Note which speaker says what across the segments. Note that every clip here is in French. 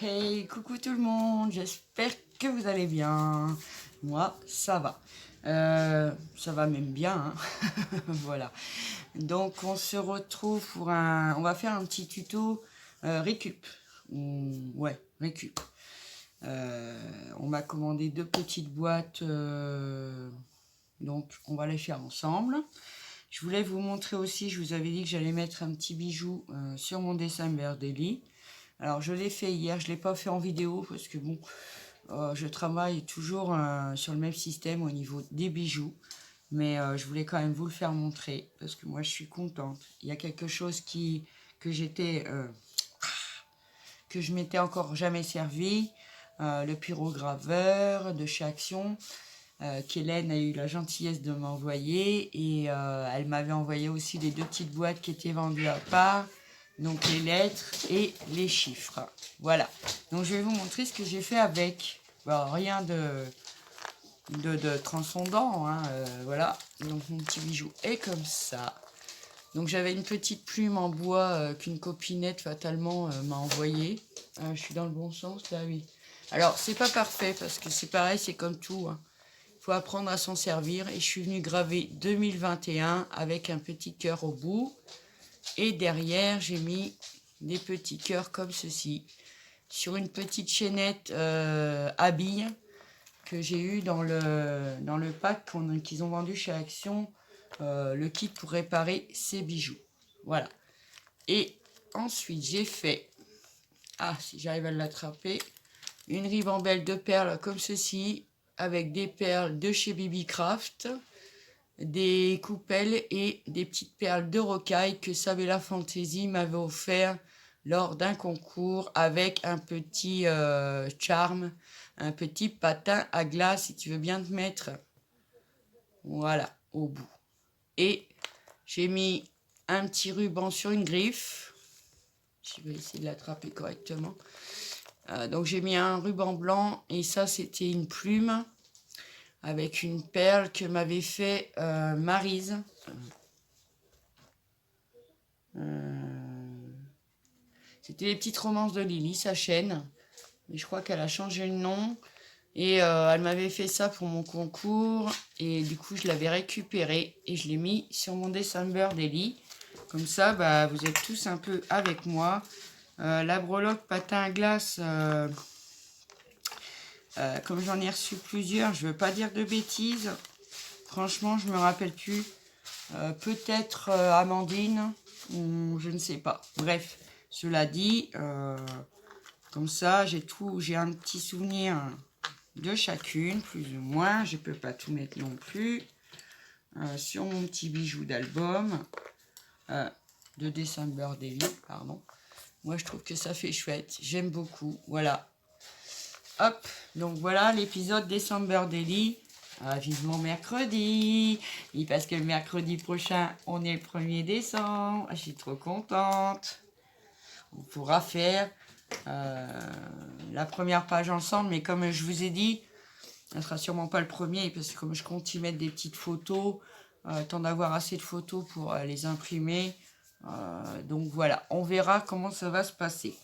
Speaker 1: Hey, coucou tout le monde, j'espère que vous allez bien. Moi, ça va. Ça va même bien, hein. Voilà. Donc, on se retrouve pour un... On va faire un petit tuto récup. Ouais, récup. On m'a commandé 2 petites boîtes, donc on va les faire ensemble. Je voulais vous montrer aussi, je vous avais dit que j'allais mettre un petit bijou sur mon December Daily. Alors je l'ai fait hier, je ne l'ai pas fait en vidéo parce que bon, je travaille toujours sur le même système au niveau des bijoux. Mais je voulais quand même vous le faire montrer parce que moi je suis contente. Il y a quelque chose que je m'étais encore jamais servi. Le pyrograveur de chez Action. Qu'Hélène a eu la gentillesse de m'envoyer et elle m'avait envoyé aussi les 2 petites boîtes qui étaient vendues à part, donc les lettres et les chiffres. Voilà, donc je vais vous montrer ce que j'ai fait avec. Bon, rien de transcendant, hein, voilà. Donc mon petit bijou est comme ça. Donc j'avais une petite plume en bois qu'une copinette fatalement m'a envoyée. Je suis dans le bon sens là, oui. Alors c'est pas parfait parce que c'est pareil, c'est comme tout, hein. Faut apprendre à s'en servir et je suis venue graver 2021 avec un petit cœur au bout et derrière j'ai mis des petits cœurs comme ceci sur une petite chaînette à billes que j'ai eu dans le pack qu'ils ont vendu chez Action, le kit pour réparer ces bijoux. Voilà. Et ensuite j'ai fait, si j'arrive à l'attraper, une ribambelle de perles comme ceci avec des perles de chez Bibi Craft, des coupelles et des petites perles de rocaille que Sabella Fantasy m'avait offert lors d'un concours avec un petit charme, un petit patin à glace si tu veux bien te mettre. Voilà, au bout. Et j'ai mis un petit ruban sur une griffe. Je vais essayer de l'attraper correctement. Donc j'ai mis un ruban blanc et ça c'était une plume avec une perle que m'avait fait Maryse. C'était les petites romances de Lily, sa chaîne. Mais je crois qu'elle a changé le nom. Et elle m'avait fait ça pour mon concours. Et du coup, je l'avais récupéré et je l'ai mis sur mon December Daily. Comme ça, bah, vous êtes tous un peu avec moi. La breloque patin à glace, comme j'en ai reçu plusieurs, je ne veux pas dire de bêtises. Franchement, je ne me rappelle plus. Peut-être Amandine, ou je ne sais pas. Bref, cela dit, comme ça, j'ai un petit souvenir de chacune, plus ou moins. Je ne peux pas tout mettre non plus. Sur mon petit bijou d'album, de December Daily, pardon. Moi, je trouve que ça fait chouette. J'aime beaucoup. Voilà. Hop. Donc, voilà l'épisode December Daily. Vivement mercredi. Et parce que le mercredi prochain, on est le 1er décembre. Je suis trop contente. On pourra faire la première page ensemble. Mais comme je vous ai dit, ça ne sera sûrement pas le premier. Parce que comme je compte y mettre des petites photos, tant d'avoir assez de photos pour les imprimer. Donc voilà, on verra comment ça va se passer.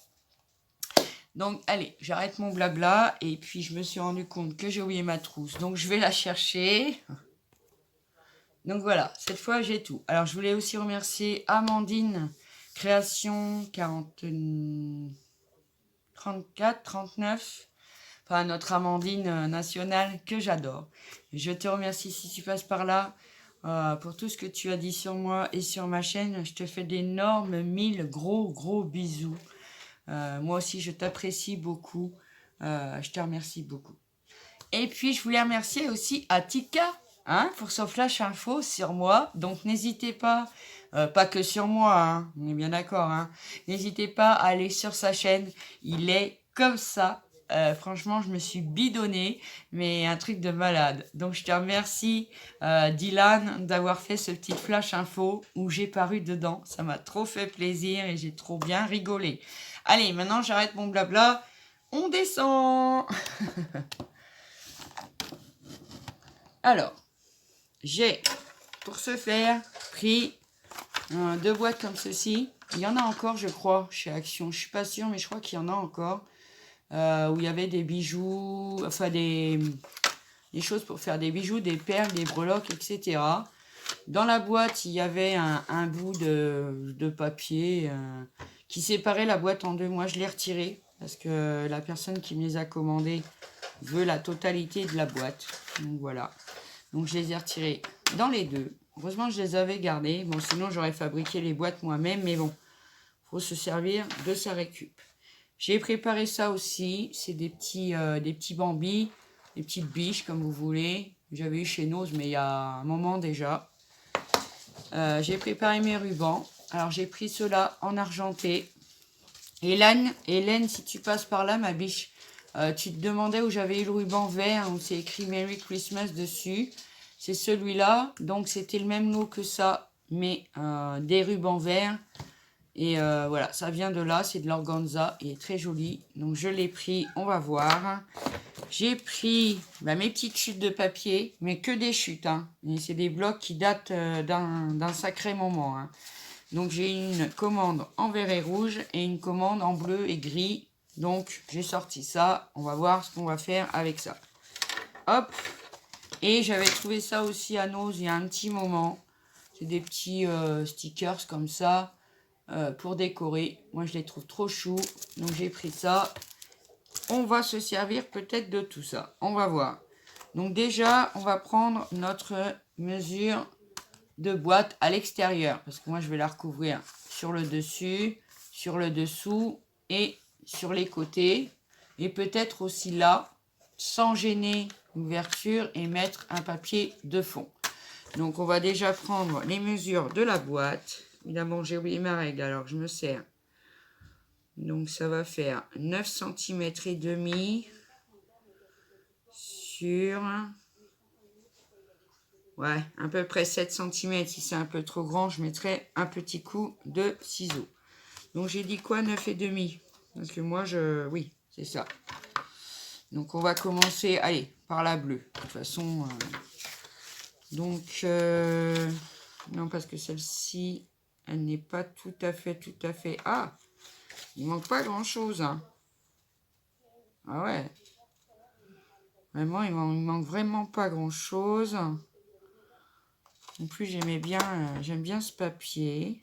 Speaker 1: Donc allez, j'arrête mon blabla et puis je me suis rendu compte que j'ai oublié ma trousse. Donc je vais la chercher. Donc voilà, cette fois j'ai tout. Alors je voulais aussi remercier Amandine Création 34, 39. Enfin notre Amandine nationale que j'adore. Je te remercie si tu passes par là. Pour tout ce que tu as dit sur moi et sur ma chaîne, je te fais d'énormes 1000 gros bisous. Moi aussi, je t'apprécie beaucoup. Je te remercie beaucoup. Et puis, je voulais remercier aussi Atika pour son flash info sur moi. Donc, n'hésitez pas, pas que sur moi, hein, on est bien d'accord. Hein, n'hésitez pas à aller sur sa chaîne. Il est comme ça. Franchement, je me suis bidonnée, mais un truc de malade. Donc, je te remercie, Dylan, d'avoir fait ce petit flash info où j'ai paru dedans. Ça m'a trop fait plaisir et j'ai trop bien rigolé. Allez, maintenant, j'arrête mon blabla. On descend. Alors, j'ai, pour ce faire, pris 2 boîtes comme ceci. Il y en a encore, je crois, chez Action. Je suis pas sûre, mais je crois qu'il y en a encore. où il y avait des bijoux, enfin des choses pour faire des bijoux, des perles, des breloques, etc. Dans la boîte, il y avait un bout de papier qui séparait la boîte en deux. Moi, je l'ai retiré parce que la personne qui me les a commandés veut la totalité de la boîte. Donc voilà. Donc je les ai retirés dans les deux. Heureusement, je les avais gardés. Bon, sinon, j'aurais fabriqué les boîtes moi-même. Mais bon, il faut se servir de sa récup. J'ai préparé ça aussi. C'est des petits bambis, des petites biches, comme vous voulez. J'avais eu chez Nose, mais il y a un moment déjà. J'ai préparé mes rubans. Alors, j'ai pris ceux-là en argenté. Hélène, si tu passes par là, ma biche, tu te demandais où j'avais eu le ruban vert, où c'est écrit Merry Christmas dessus. C'est celui-là. Donc, c'était le même lot que ça, mais des rubans verts. Et voilà, ça vient de là, c'est de l'organza. Il est très joli. Donc, je l'ai pris, on va voir. J'ai pris mes petites chutes de papier, mais que des chutes. Hein. Et c'est des blocs qui datent d'un sacré moment. Hein. Donc j'ai une commande en vert et rouge et une commande en bleu et gris. Donc j'ai sorti ça. On va voir ce qu'on va faire avec ça. Hop. Et j'avais trouvé ça aussi à Nose il y a un petit moment. C'est des petits stickers comme ça pour décorer. Moi je les trouve trop choux. Donc j'ai pris ça. On va se servir peut-être de tout ça. On va voir. Donc déjà, on va prendre notre mesure de boîte à l'extérieur. Parce que moi, je vais la recouvrir sur le dessus, sur le dessous et sur les côtés. Et peut-être aussi là, sans gêner l'ouverture et mettre un papier de fond. Donc, on va déjà prendre les mesures de la boîte. Évidemment, j'ai oublié ma règle, alors je me sers. Donc, ça va faire 9 cm et demi sur... Ouais, à peu près 7 cm. Si c'est un peu trop grand, je mettrai un petit coup de ciseaux. Donc, j'ai dit quoi, 9 et demi? Parce que moi, oui, c'est ça. Donc, on va commencer, allez, par la bleue. De toute façon, donc, non, parce que celle-ci, elle n'est pas tout à fait... Ah, il manque pas grand-chose, hein. Ah ouais. Vraiment, il manque vraiment pas grand-chose. En plus, j'aime bien ce papier.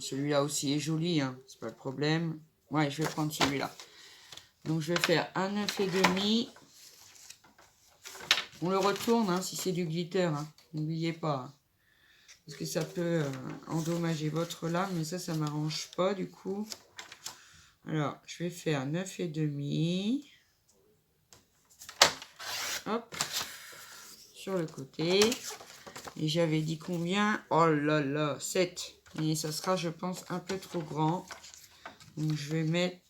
Speaker 1: Celui-là aussi est joli, hein, c'est pas le problème. Ouais, je vais prendre celui-là. Donc, je vais faire un 9 et demi. On le retourne, hein, si c'est du glitter, hein. N'oubliez pas. Hein. Parce que ça peut endommager votre lame, mais ça m'arrange pas, du coup. Alors, je vais faire 9 et demi. Hop. Sur le côté. Et j'avais dit combien? Oh là là, 7. Et ça sera, je pense, un peu trop grand. Donc, je vais mettre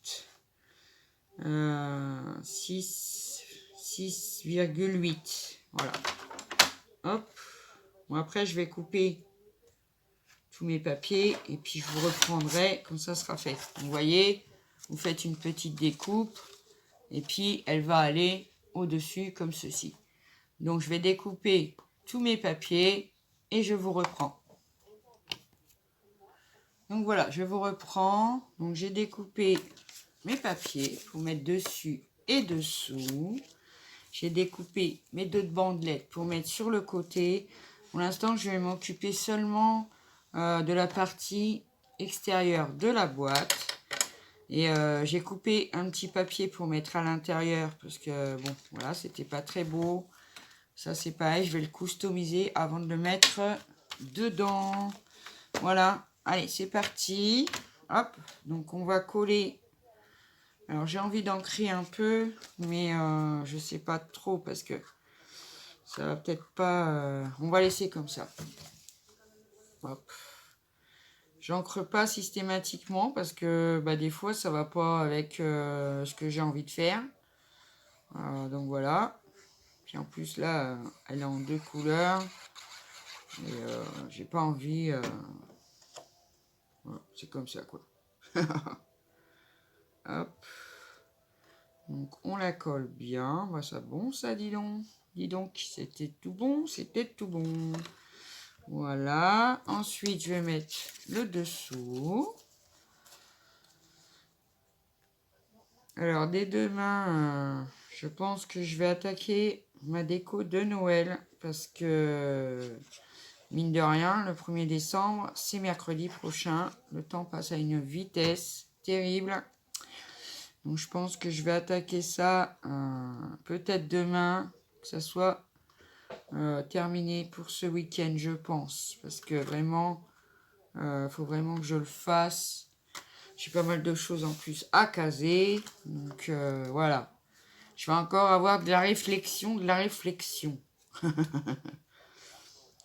Speaker 1: 6,8. Voilà. Hop. Bon, après, je vais couper tous mes papiers. Et puis, je vous reprendrai quand ça sera fait. Vous voyez, vous faites une petite découpe. Et puis, elle va aller au-dessus comme ceci. Donc, je vais découper tous mes papiers. Et je vous reprends. Donc voilà, je vous reprends. Donc j'ai découpé mes papiers pour mettre dessus et dessous. J'ai découpé mes deux bandelettes pour mettre sur le côté. Pour l'instant, je vais m'occuper seulement de la partie extérieure de la boîte. Et j'ai coupé un petit papier pour mettre à l'intérieur parce que bon, voilà, c'était pas très beau. Ça c'est pareil, je vais le customiser avant de le mettre dedans. Voilà. Allez, c'est parti. Hop. Donc, on va coller. Alors, j'ai envie d'ancrer un peu, mais je sais pas trop parce que ça va peut-être pas... on va laisser comme ça. Hop. J'encre pas systématiquement parce que des fois, ça va pas avec ce que j'ai envie de faire. Donc, voilà. Puis, en plus, là, elle est en deux couleurs. Et j'ai pas envie... Voilà, c'est comme ça, quoi. Hop. Donc, on la colle bien. Ça bon, ça, dis donc. Dis donc, c'était tout bon, c'était tout bon. Voilà. Ensuite, je vais mettre le dessous. Alors, dès demain, je pense que je vais attaquer ma déco de Noël. Parce que, mine de rien, le 1er décembre, c'est mercredi prochain. Le temps passe à une vitesse terrible. Donc, je pense que je vais attaquer ça peut-être demain. Que ça soit terminé pour ce week-end, je pense. Parce que vraiment, faut vraiment que je le fasse. J'ai pas mal de choses en plus à caser. Donc voilà. Je vais encore avoir de la réflexion,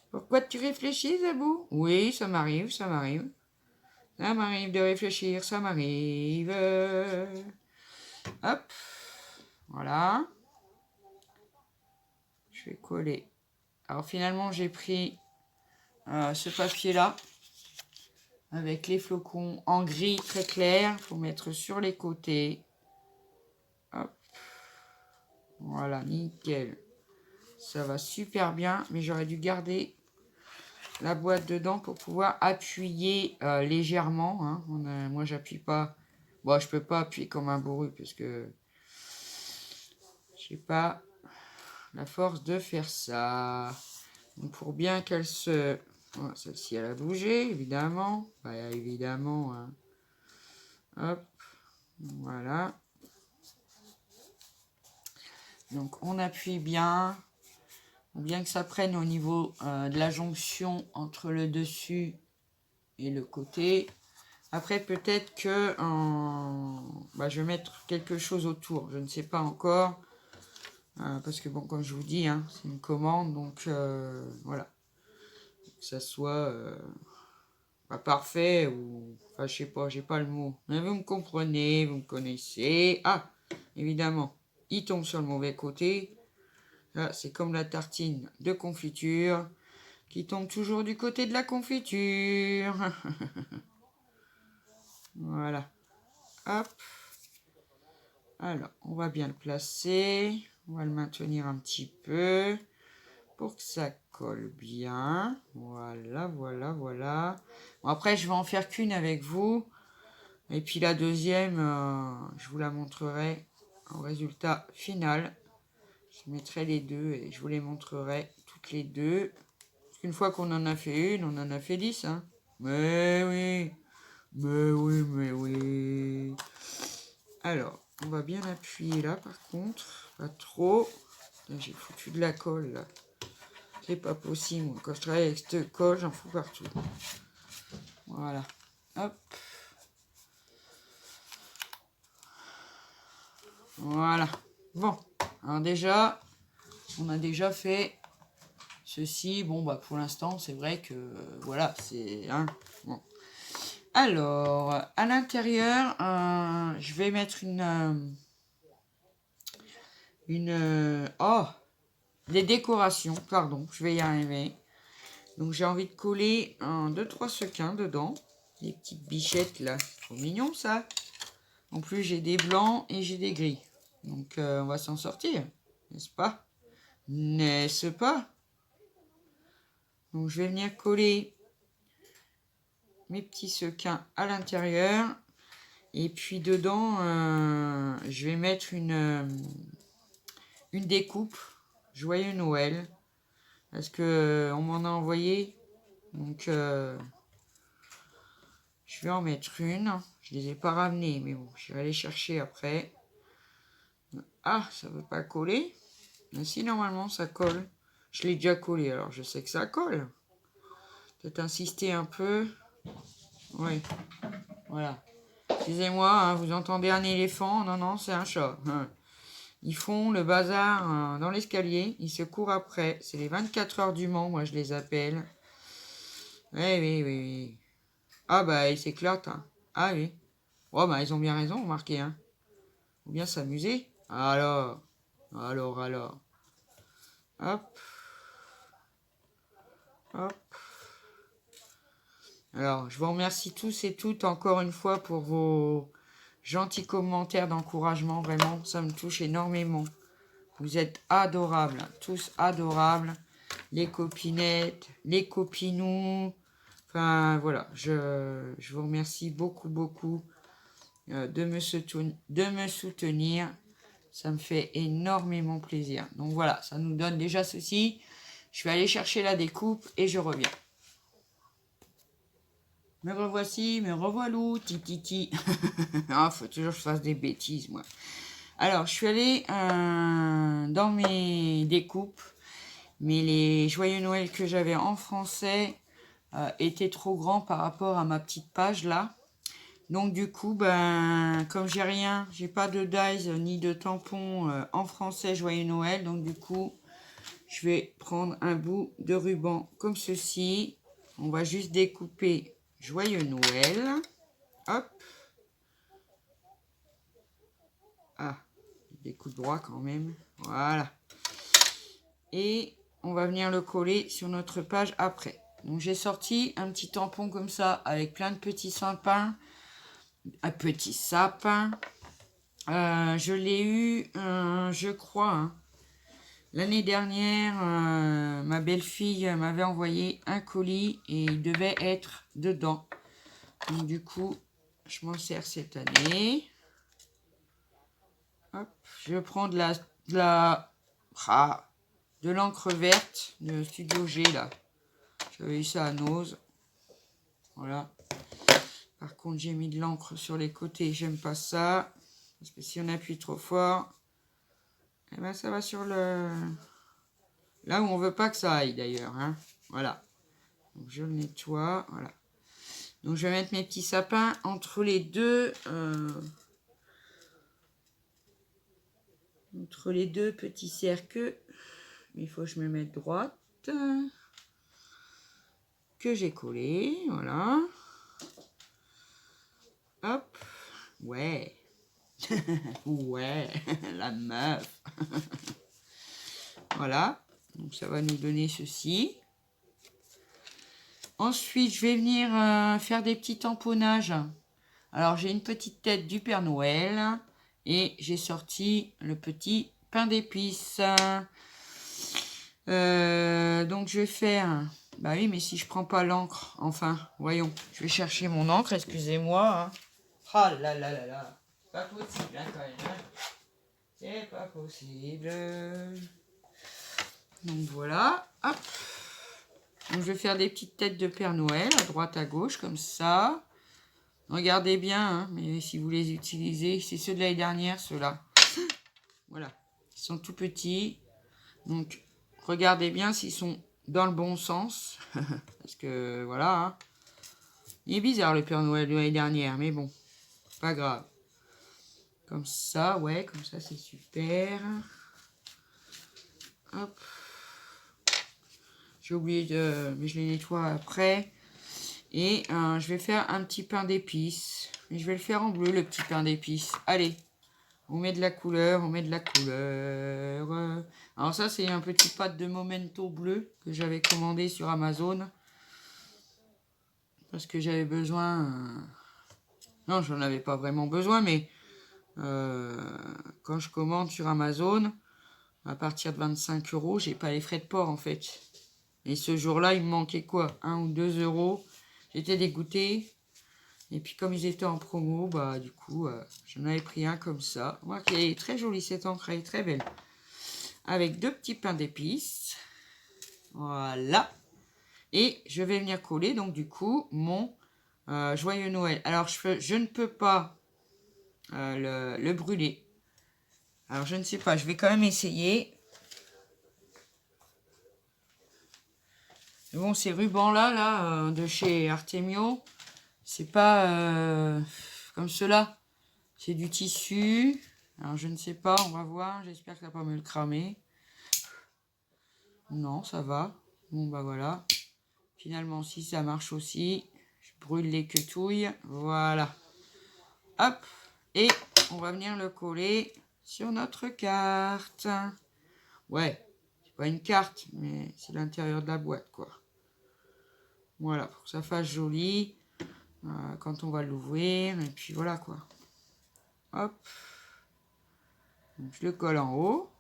Speaker 1: Pourquoi tu réfléchis, Zabou? Oui, ça m'arrive, ça m'arrive. Ça m'arrive de réfléchir, ça m'arrive. Hop. Voilà. Je vais coller. Alors finalement, j'ai pris ce papier-là. Avec les flocons en gris très clair pour mettre sur les côtés. Hop. Voilà, nickel. Ça va super bien, mais j'aurais dû garder la boîte dedans pour pouvoir appuyer légèrement. Hein. Moi, j'appuie pas. Bon, je peux pas appuyer comme un bourru parce que j'ai pas la force de faire ça. Donc, pour bien qu'elle se... Oh, celle-ci, elle a bougé, évidemment. Bah, évidemment. Hein. Hop. Voilà. Donc on appuie bien que ça prenne au niveau de la jonction entre le dessus et le côté. Après peut-être que je vais mettre quelque chose autour, je ne sais pas encore. Parce que bon, comme je vous dis, hein, c'est une commande, donc voilà. Que ça soit pas parfait ou... Enfin je sais pas, j'ai pas le mot. Mais vous me comprenez, vous me connaissez. Ah, évidemment, il tombe sur le mauvais côté. Là, c'est comme la tartine de confiture qui tombe toujours du côté de la confiture. Voilà. Hop. Alors, on va bien le placer. On va le maintenir un petit peu pour que ça colle bien. Voilà, voilà, voilà. Bon, après, je vais en faire qu'une avec vous. Et puis la deuxième, je vous la montrerai en résultat final. Je mettrai les deux et je vous les montrerai toutes les deux. Parce qu'une fois qu'on en a fait une, on en a fait 10. Hein. Mais oui. Mais oui, mais oui. Alors, on va bien appuyer là par contre. Pas trop. J'ai foutu de la colle là. C'est pas possible. Quand je travaille avec cette colle, j'en fous partout. Voilà. Hop. Voilà. Bon. Alors déjà, on a déjà fait ceci. Bon, bah pour l'instant, c'est vrai que voilà, c'est... Hein, bon. Alors, à l'intérieur, je vais mettre des décorations, pardon, je vais y arriver. Donc, j'ai envie de coller 2-3 sequins dedans. Des petites bichettes, là. Trop mignon, ça. En plus, j'ai des blancs et j'ai des gris. Donc, on va s'en sortir, n'est-ce pas? N'est-ce pas? Donc, je vais venir coller mes petits sequins à l'intérieur. Et puis dedans, je vais mettre une découpe Joyeux Noël. Parce que on m'en a envoyé. Donc, je vais en mettre une. Je les ai pas ramenées, mais bon, je vais aller chercher après. Ah, ça veut pas coller. Mais si, normalement, ça colle. Je l'ai déjà collé, alors je sais que ça colle. Peut-être insister un peu. Oui, voilà. Excusez-moi, hein, vous entendez un éléphant? Non, non, c'est un chat. Ils font le bazar dans l'escalier. Ils se courent après. C'est les 24 heures du Mans, moi je les appelle. Oui, oui, oui, oui. Ah bah, ils s'éclatent. Hein. Ah oui. Oh bah, ils ont bien raison, remarquez. Hein. Faut bien s'amuser. Alors. Hop. Hop. Alors, je vous remercie tous et toutes encore une fois pour vos gentils commentaires d'encouragement. Vraiment, ça me touche énormément. Vous êtes adorables, tous adorables. les copinettes, les copinous. Enfin, voilà, je vous remercie beaucoup, beaucoup de me soutenir. Ça me fait énormément plaisir. Donc voilà, ça nous donne déjà ceci. Je vais aller chercher la découpe et je reviens. Me revoici, me revoilou, tititi. Ah, faut toujours que je fasse des bêtises, moi. Alors, je suis allée dans mes découpes, mais les joyeux Noël que j'avais en français étaient trop grands par rapport à ma petite page là. Donc du coup, ben, comme j'ai rien, j'ai pas de dies ni de tampons en français joyeux Noël, donc du coup, je vais prendre un bout de ruban comme ceci. On va juste découper joyeux Noël. Hop. Ah, des coups de droit quand même. Voilà. Et on va venir le coller sur notre page après. Donc j'ai sorti un petit tampon comme ça avec plein de petits sapins. Un petit sapin. Je l'ai eu, je crois, hein, l'année dernière. Ma belle-fille m'avait envoyé un colis et il devait être dedans. Donc du coup, je m'en sers cette année. Hop, je prends de l'encre verte de Studio G là. J'avais eu ça à Nose. Voilà. Par contre, j'ai mis de l'encre sur les côtés. J'aime pas ça. Parce que si on appuie trop fort, eh ben ça va sur le... Là où on veut pas que ça aille d'ailleurs. Hein. Voilà. Donc je le nettoie. Voilà. Donc je vais mettre mes petits sapins entre les deux... entre les deux petits cercles. Il faut que je me mette droite. Que j'ai collé. Voilà. Hop. Ouais. Ouais. La meuf. Voilà. Donc ça va nous donner ceci. Ensuite, je vais venir faire des petits tamponnages. Alors, j'ai une petite tête du Père Noël. Et j'ai sorti le petit pain d'épices. Donc, je vais faire... Bah oui, mais si je prends pas l'encre, enfin, voyons. Je vais chercher mon encre, excusez-moi. Hein. Oh là là là là. Pas possible, hein, quand même. Hein. C'est pas possible. Donc, voilà. Hop. Donc, je vais faire des petites têtes de Père Noël, à droite, à gauche, comme ça. Regardez bien, hein, mais si vous les utilisez, c'est ceux de l'année dernière, ceux-là. Voilà. Ils sont tout petits. Donc, regardez bien s'ils sont dans le bon sens. Parce que, voilà. Hein. Il est bizarre, le Père Noël de l'année dernière, mais bon. Pas grave. Comme ça, ouais, comme ça, c'est super. Hop. J'ai oublié de... Mais je les nettoie après. Et je vais faire un petit pain d'épices. Mais je vais le faire en bleu, le petit pain d'épices. Allez, on met de la couleur, on met de la couleur. Alors ça, c'est un petit pad de Momento bleu que j'avais commandé sur Amazon. Parce que j'avais besoin... Non, j'en avais pas vraiment besoin, mais quand je commande sur Amazon, à partir de 25 €, j'ai pas les frais de port en fait. Et ce jour-là, il me manquait quoi? 1 ou 2 €. J'étais dégoûtée. Et puis comme ils étaient en promo, bah du coup, j'en avais pris un comme ça. Moi, qui est très jolie cette encre, elle est très belle. Avec 2 petits pains d'épices. Voilà. Et je vais venir coller, donc du coup, mon joyeux Noël. Alors, je ne peux pas le brûler. Alors, je ne sais pas, je vais quand même essayer. Mais bon, ces rubans-là, de chez Artemio, c'est pas comme ceux-là. C'est du tissu. Alors, je ne sais pas, on va voir. J'espère que ça va pas me le cramer. Non, ça va. Bon, bah voilà. Finalement, si ça marche aussi, je brûle les quetouilles. Voilà. Hop. Et on va venir le coller sur notre carte. Ouais, c'est pas une carte, mais c'est l'intérieur de la boîte, quoi. Voilà, pour que ça fasse joli quand on va l'ouvrir. Et puis voilà, quoi. Hop. Donc, je le colle en haut.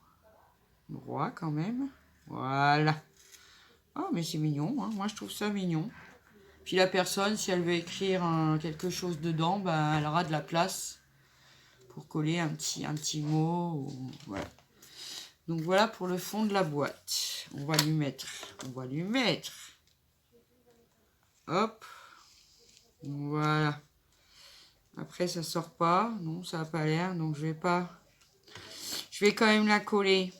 Speaker 1: Droit quand même. Voilà. Ah, mais c'est mignon, hein. Moi je trouve ça mignon. Puis la personne, si elle veut écrire quelque chose dedans, bah, elle aura de la place pour coller un petit mot. Voilà. Donc voilà pour le fond de la boîte. On va lui mettre. Hop. Voilà. Après ça sort pas. Non, ça n'a pas l'air. Donc je vais pas. Je vais quand même la coller.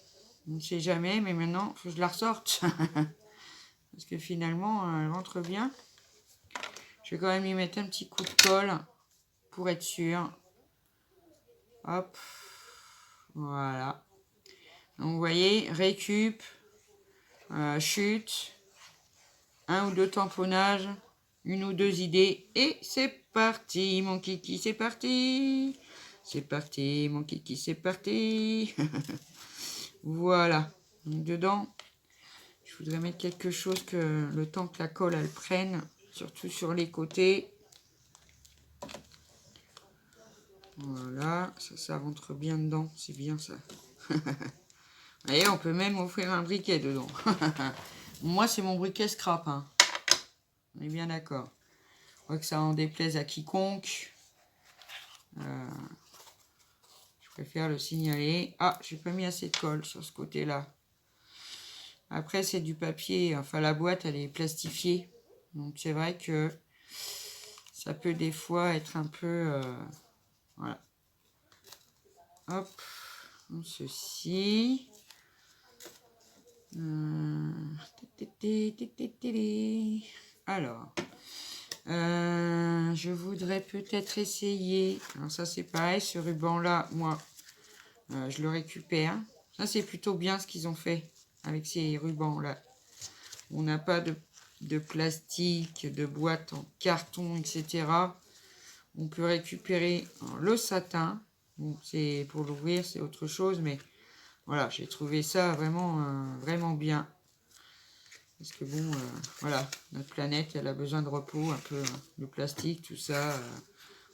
Speaker 1: On ne sait jamais, mais maintenant, il faut que je la ressorte. Parce que finalement, elle rentre bien. Je vais quand même lui mettre un petit coup de colle pour être sûr. Hop. Voilà. Donc vous voyez, récup, chute, un ou deux tamponnages, une ou deux idées, et c'est parti, mon kiki, c'est parti. C'est parti, mon kiki, c'est parti. Voilà. Donc dedans, je voudrais mettre quelque chose que le temps que la colle, elle prenne, surtout sur les côtés. Voilà, ça rentre bien dedans, c'est bien ça. Et on peut même offrir un briquet dedans. Moi, c'est mon briquet scrap. Hein. On est bien d'accord. Je crois que ça en déplaise à quiconque. Je préfère le signaler. Ah, j'ai pas mis assez de colle sur ce côté-là. Après, c'est du papier. Enfin, la boîte, elle est plastifiée. Donc, c'est vrai que ça peut des fois être un peu... voilà. Hop. Ceci. Alors, je voudrais peut-être essayer. Alors ça c'est pareil, ce ruban là, moi, je le récupère. Ça c'est plutôt bien ce qu'ils ont fait avec ces rubans là. On n'a pas de plastique, de boîte en carton, etc. On peut récupérer le satin. Bon, c'est pour l'ouvrir, c'est autre chose, mais voilà, j'ai trouvé ça vraiment bien. Parce que bon, voilà, notre planète, elle a besoin de repos, un peu le plastique, tout ça.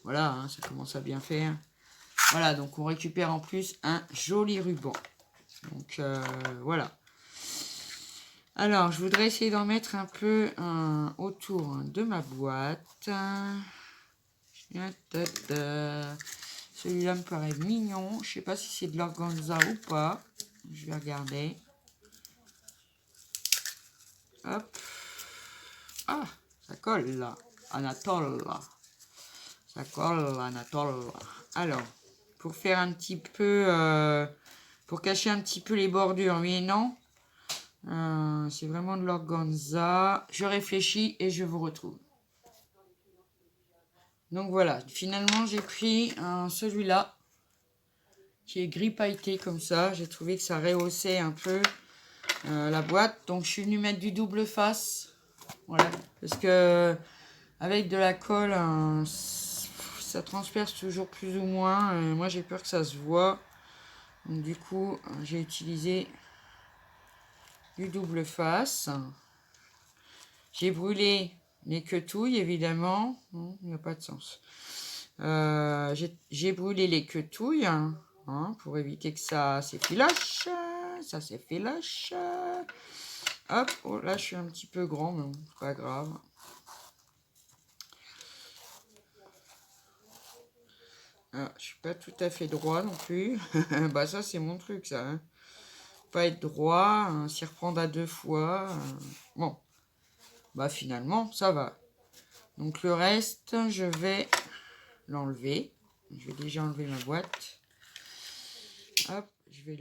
Speaker 1: Voilà, hein, ça commence à bien faire. Voilà, donc on récupère en plus un joli ruban. Donc voilà. Alors, je voudrais essayer d'en mettre un peu autour de ma boîte. Celui-là me paraît mignon. Je sais pas si c'est de l'organza ou pas. Je vais regarder. Hop. Ah, ça colle là. Anatole. Ça colle, Anatole. Alors, pour faire un petit peu... pour cacher un petit peu les bordures, oui et non. C'est vraiment de l'organza. Je réfléchis et je vous retrouve. Donc voilà, finalement j'ai pris celui-là qui est gris pailleté comme ça. J'ai trouvé que ça rehaussait un peu la boîte. Donc je suis venue mettre du double face. Voilà, parce que avec de la colle, ça transperce toujours plus ou moins. Moi j'ai peur que ça se voit. Donc du coup, j'ai utilisé du double face. J'ai brûlé les quetouilles, évidemment. Non, il n'y a pas de sens. J'ai brûlé les quetouilles hein, pour éviter que ça s'effiloche. Ça s'effiloche. Hop, oh, là je suis un petit peu grand, mais bon, pas grave. Ah, je suis pas tout à fait droit non plus. Bah ça c'est mon truc ça. Hein. Pas être droit, s'y reprendre à 2 fois. Bon, bah finalement ça va. Donc le reste, je vais l'enlever. Je vais déjà enlever ma boîte. Hop, je vais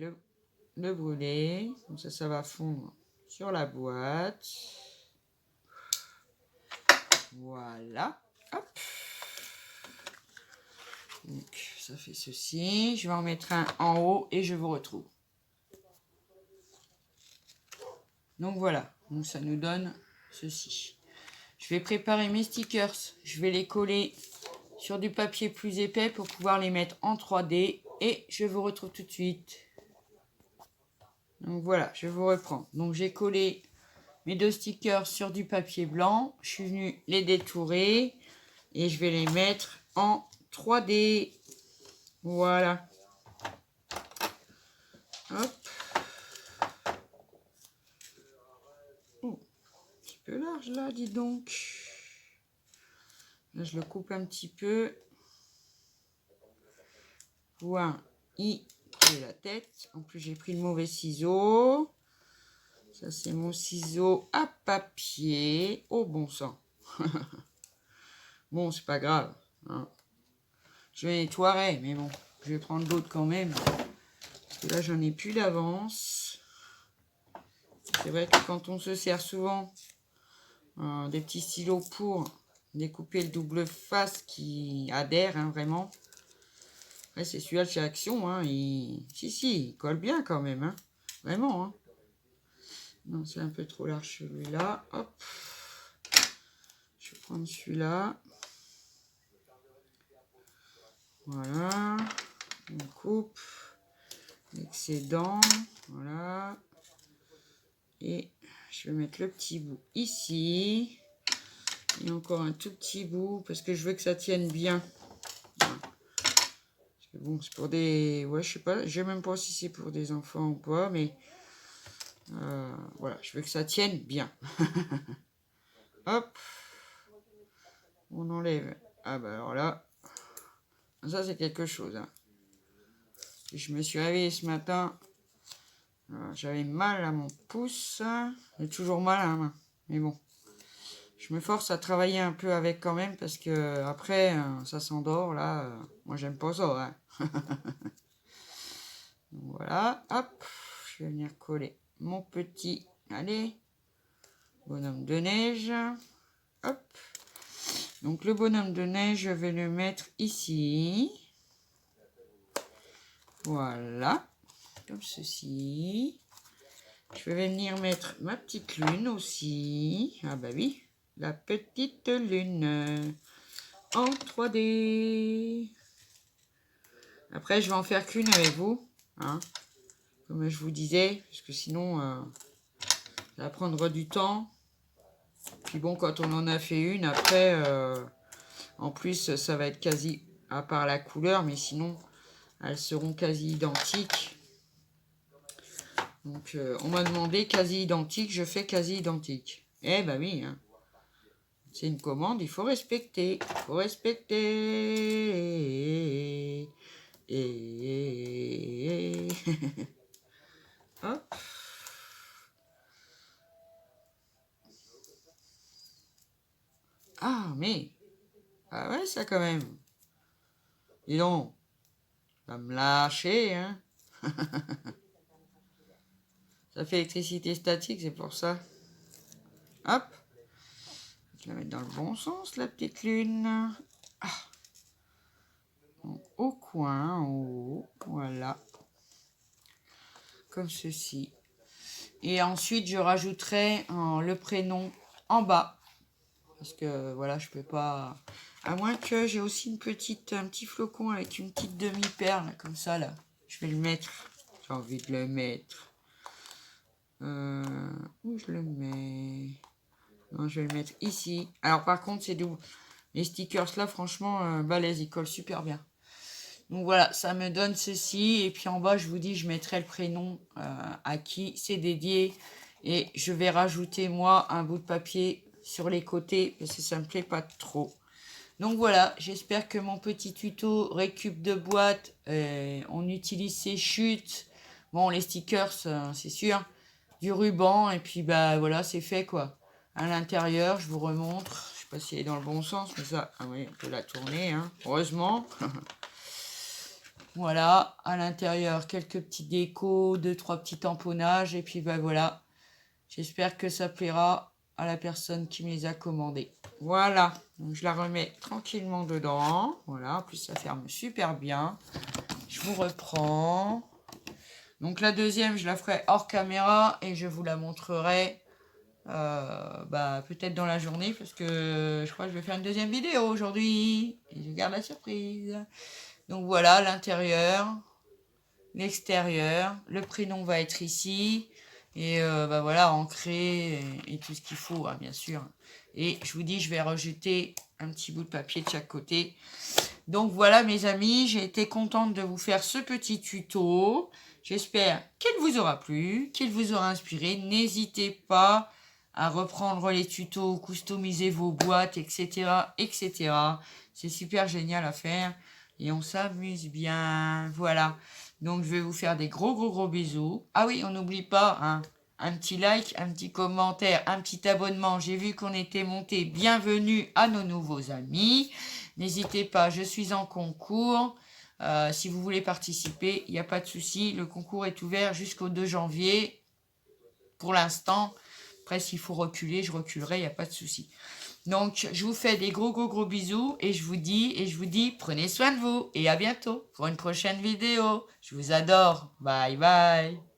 Speaker 1: le brûler. Comme ça va fondre sur la boîte. Voilà. Hop. Donc ça fait ceci. Je vais en mettre un en haut et je vous retrouve. Donc voilà. Donc ça nous donne ceci. Je vais préparer mes stickers. Je vais les coller sur du papier plus épais pour pouvoir les mettre en 3D. Et je vous retrouve tout de suite. Donc voilà, je vous reprends. Donc j'ai collé mes 2 stickers sur du papier blanc. Je suis venue les détourer. Et je vais les mettre en 3D. Voilà. Hop. peu large là, dis donc. Là, je le coupe un petit peu. Voilà, y est la tête. En plus, j'ai pris le mauvais ciseau. Ça, c'est mon ciseau à papier. Oh, bon sang. Bon, c'est pas grave. Hein. Je vais nettoyer, mais bon, je vais prendre d'autres quand même. Parce que là, j'en ai plus d'avance. C'est vrai que quand on se sert souvent des petits stylos pour découper le double face qui adhère, hein, vraiment. Après, c'est celui-là de chez Action. Hein, si, il colle bien quand même. Hein, vraiment. Hein. Non, c'est un peu trop large celui-là. Hop. Je vais prendre celui-là. Voilà. On coupe l'excédent. Voilà. Et je vais mettre le petit bout ici. Et encore un tout petit bout parce que je veux que ça tienne bien. Voilà. Parce que bon, c'est pour des... Ouais, je sais pas. Je sais même pas si c'est pour des enfants ou pas. Mais voilà, je veux que ça tienne bien. Hop. On enlève. Ah bah alors là... Ça, c'est quelque chose. Hein. Je me suis réveillée ce matin. J'avais mal à mon pouce. J'ai toujours mal à la main. Mais bon. Je me force à travailler un peu avec quand même. Parce que après, ça s'endort. Là, moi, j'aime pas ça. Hein. Donc, voilà. Hop. Je vais venir coller mon petit. Allez. Bonhomme de neige. Hop. Donc, le bonhomme de neige, je vais le mettre ici. Voilà, comme ceci. Je vais venir mettre ma petite lune aussi. Ah bah oui, la petite lune en 3D. Après, je vais en faire qu'une avec vous. Hein, comme je vous disais, parce que sinon, ça va prendre du temps. Puis bon, quand on en a fait une, après, en plus, ça va être quasi, à part la couleur, mais sinon... Elles seront quasi identiques. Donc, on m'a demandé quasi identique, je fais quasi identique. Eh ben oui, hein. C'est une commande, il faut respecter. Il faut respecter. Et... Hop. Ah, mais... Ah ouais, ça quand même. Dis donc. Va me lâcher, hein. Ça fait électricité statique, c'est pour ça. Hop. Je vais la mettre dans le bon sens, la petite lune. Ah. Donc, au coin, en haut. Voilà. Comme ceci. Et ensuite, je rajouterai le prénom en bas. Parce que, voilà, je peux pas... À moins que j'ai aussi un petit flocon avec une petite demi-perle, comme ça, là. Je vais le mettre. J'ai envie de le mettre. Où je le mets? Non, je vais le mettre ici. Alors, par contre, c'est doux. Les stickers, là, franchement, balèze, ils collent super bien. Donc, voilà, ça me donne ceci. Et puis, en bas, je vous dis, je mettrai le prénom à qui c'est dédié. Et je vais rajouter, moi, un bout de papier sur les côtés, parce que ça me plaît pas trop. Donc voilà, j'espère que mon petit tuto récup de boîte, on utilise ces chutes, bon les stickers c'est sûr, du ruban et puis bah voilà c'est fait quoi. À l'intérieur, je vous remontre, je sais pas si elle est dans le bon sens, mais ça, ah oui, on peut la tourner, hein, heureusement. Voilà, à l'intérieur quelques petits décos, 2-3 petits tamponnages et puis bah voilà, j'espère que ça plaira à la personne qui me les a commandés. Voilà, donc je la remets tranquillement dedans. Voilà, en plus ça ferme super bien. Je vous reprends. Donc la deuxième, je la ferai hors caméra et je vous la montrerai peut-être dans la journée parce que je crois que je vais faire une deuxième vidéo aujourd'hui. Et je garde la surprise. Donc voilà, l'intérieur, l'extérieur. Le prénom va être ici. Et voilà, ancré et tout ce qu'il faut, hein, bien sûr. Et je vous dis, je vais rajouter un petit bout de papier de chaque côté. Donc voilà, mes amis, j'ai été contente de vous faire ce petit tuto. J'espère qu'il vous aura plu, qu'il vous aura inspiré. N'hésitez pas à reprendre les tutos, customiser vos boîtes, etc. etc. C'est super génial à faire et on s'amuse bien. Voilà. Donc, je vais vous faire des gros bisous. Ah oui, on n'oublie pas, hein, un petit like, un petit commentaire, un petit abonnement. J'ai vu qu'on était monté. Bienvenue à nos nouveaux amis. N'hésitez pas, je suis en concours. Si vous voulez participer, il n'y a pas de souci. Le concours est ouvert jusqu'au 2 janvier. Pour l'instant, après, s'il faut reculer, je reculerai, il n'y a pas de souci. Donc, je vous fais des gros bisous et je vous dis, prenez soin de vous et à bientôt pour une prochaine vidéo. Je vous adore. Bye bye.